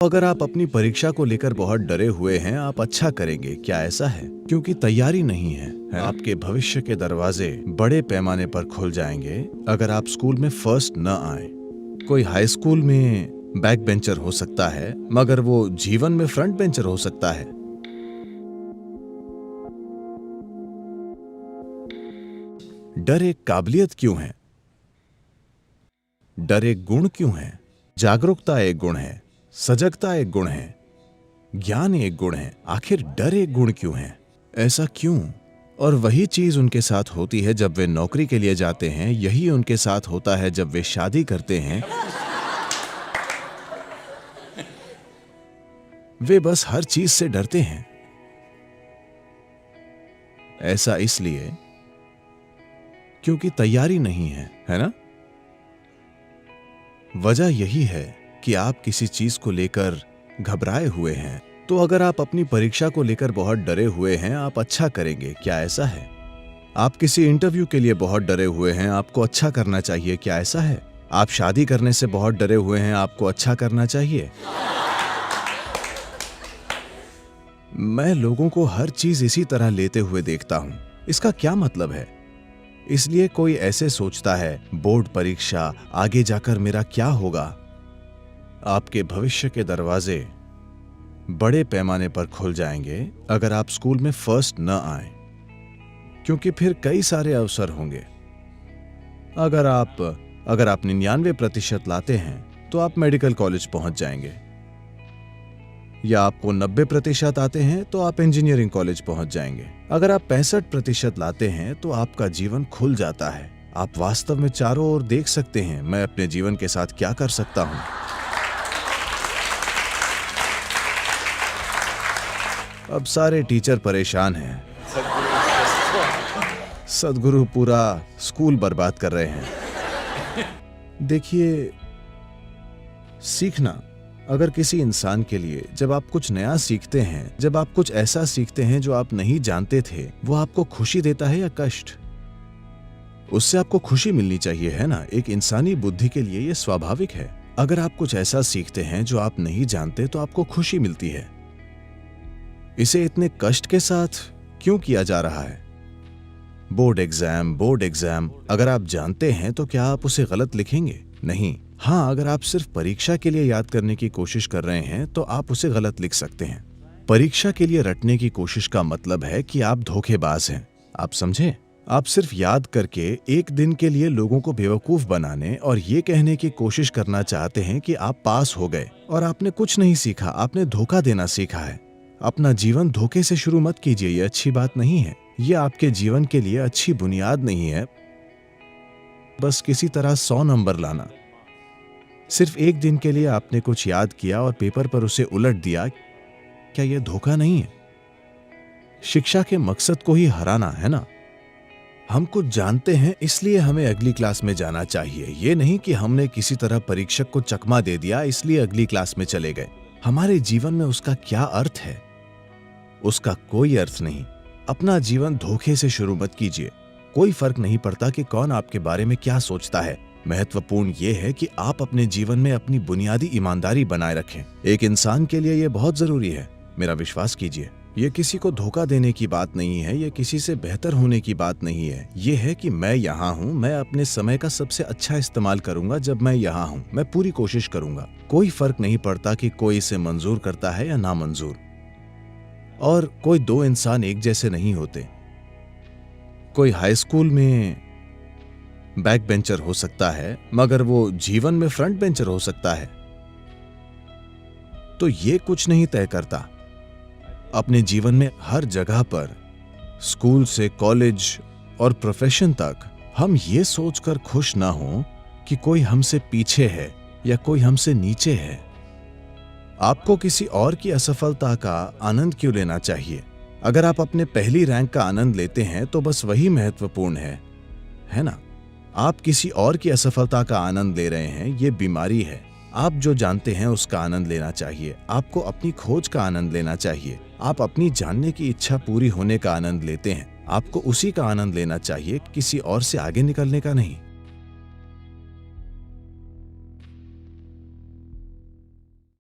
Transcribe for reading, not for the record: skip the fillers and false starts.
अगर आप अपनी परीक्षा को लेकर बहुत डरे हुए हैं, आप अच्छा करेंगे, क्या ऐसा है? क्योंकि तैयारी नहीं है, आपके भविष्य के दरवाजे बड़े पैमाने पर खुल जाएंगे अगर आप स्कूल में फर्स्ट न आए। कोई हाई स्कूल में बैक बेंचर हो सकता है, मगर वो जीवन में फ्रंट बेंचर हो सकता है। डर एक काबिलियत क्यों है? डर एक गुण क्यों है? जागरूकता एक गुण है, सजगता एक गुण है, ज्ञान एक गुण है, आखिर डर एक गुण क्यों है? ऐसा क्यों? और वही चीज उनके साथ होती है जब वे नौकरी के लिए जाते हैं, यही उनके साथ होता है जब वे शादी करते हैं। वे बस हर चीज से डरते हैं। ऐसा इसलिए क्योंकि तैयारी नहीं है ना? वजह यही है कि आप किसी चीज को लेकर घबराए हुए हैं। तो अगर आप अपनी परीक्षा को लेकर बहुत डरे हुए हैं, आप अच्छा करेंगे, क्या ऐसा है? आप किसी इंटरव्यू के लिए बहुत डरे हुए हैं, आपको अच्छा करना चाहिए, क्या ऐसा है? आप शादी करने से बहुत डरे हुए हैं, आपको अच्छा करना चाहिए। मैं लोगों को हर चीज इसी तरह लेते हुए देखता हूं। इसका क्या मतलब है? इसलिए कोई ऐसे सोचता है, बोर्ड परीक्षा, आगे जाकर मेरा क्या होगा? आपके भविष्य के दरवाजे बड़े पैमाने पर खुल जाएंगे अगर आप स्कूल में फर्स्ट न आए, क्योंकि फिर कई सारे अवसर होंगे। अगर आप 99% लाते हैं तो आप मेडिकल कॉलेज पहुंच जाएंगे, या आपको 90% आते हैं तो आप इंजीनियरिंग कॉलेज पहुंच जाएंगे। अगर आप 65% लाते हैं तो आपका जीवन खुल जाता है। आप वास्तव में चारों ओर देख सकते हैं, मैं अपने जीवन के साथ क्या कर सकता हूं। अब सारे टीचर परेशान हैं। सदगुरु पूरा स्कूल बर्बाद कर रहे हैं। देखिए, सीखना अगर किसी इंसान के लिए, जब आप कुछ नया सीखते हैं, जब आप कुछ ऐसा सीखते हैं जो आप नहीं जानते थे, वो आपको खुशी देता है या कष्ट? उससे आपको खुशी मिलनी चाहिए, है ना? एक इंसानी बुद्धि के लिए ये स्वाभाविक है। अगर आप कुछ ऐसा सीखते हैं जो आप नहीं जानते तो आपको खुशी मिलती है। इसे इतने कष्ट के साथ क्यों किया जा रहा है? बोर्ड एग्जाम, अगर आप जानते हैं तो क्या आप उसे गलत लिखेंगे? नहीं। हाँ, अगर आप सिर्फ परीक्षा के लिए याद करने की कोशिश कर रहे हैं तो आप उसे गलत लिख सकते हैं। परीक्षा के लिए रटने की कोशिश का मतलब है कि आप धोखेबाज हैं। आप समझे? आप सिर्फ याद करके एक दिन के लिए लोगों को बेवकूफ बनाने और ये कहने की कोशिश करना चाहते हैं कि आप पास हो गए, और आपने कुछ नहीं सीखा, आपने धोखा देना सीखा है। अपना जीवन धोखे से शुरू मत कीजिए, ये अच्छी बात नहीं है। ये आपके जीवन के लिए अच्छी बुनियाद नहीं है। बस किसी तरह 100 नंबर लाना। सिर्फ एक दिन के लिए आपने कुछ याद किया और पेपर पर उसे उलट दिया, क्या यह धोखा नहीं है? शिक्षा के मकसद को ही हराना, है ना? हम कुछ जानते हैं इसलिए हमें अगली क्लास में जाना चाहिए, ये नहीं कि हमने किसी तरह परीक्षक को चकमा दे दिया इसलिए अगली क्लास में चले गए। हमारे जीवन में उसका क्या अर्थ है? उसका कोई अर्थ नहीं। अपना जीवन धोखे से शुरू मत कीजिए। कोई फर्क नहीं पड़ता कि कौन आपके बारे में क्या सोचता है। महत्वपूर्ण यह है कि आप अपने जीवन में अपनी बुनियादी ईमानदारी बनाए रखें। एक इंसान के लिए यह बहुत जरूरी है। मेरा विश्वास कीजिए, यह किसी को धोखा देने की बात नहीं है, यह किसी से बेहतर होने की बात नहीं है। यह है कि मैं यहाँ हूँ, मैं अपने समय का सबसे अच्छा इस्तेमाल करूंगा। जब मैं यहाँ हूँ, मैं पूरी कोशिश करूंगा। कोई फर्क नहीं पड़ता कि कोई इसे मंजूर करता है या नामंजूर। और कोई दो इंसान एक जैसे नहीं होते। कोई हाई स्कूल में बैक बेंचर हो सकता है, मगर वो जीवन में फ्रंट बेंचर हो सकता है। तो ये कुछ नहीं तय करता। अपने जीवन में हर जगह पर, स्कूल से कॉलेज और प्रोफेशन तक, हम ये सोचकर खुश ना हों कि कोई हमसे पीछे है या कोई हमसे नीचे है। आपको किसी और की असफलता का आनंद क्यों लेना चाहिए? अगर आप अपने पहली रैंक का आनंद लेते हैं तो बस वही महत्वपूर्ण है ना? आप किसी और की असफलता का आनंद ले रहे हैं, ये बीमारी है। आप जो जानते हैं उसका आनंद लेना चाहिए। आपको अपनी खोज का आनंद लेना चाहिए। आप अपनी जानने की इच्छा पूरी होने का आनंद लेते हैं। आपको उसी का आनंद लेना चाहिए, किसी और से आगे निकलने का नहीं।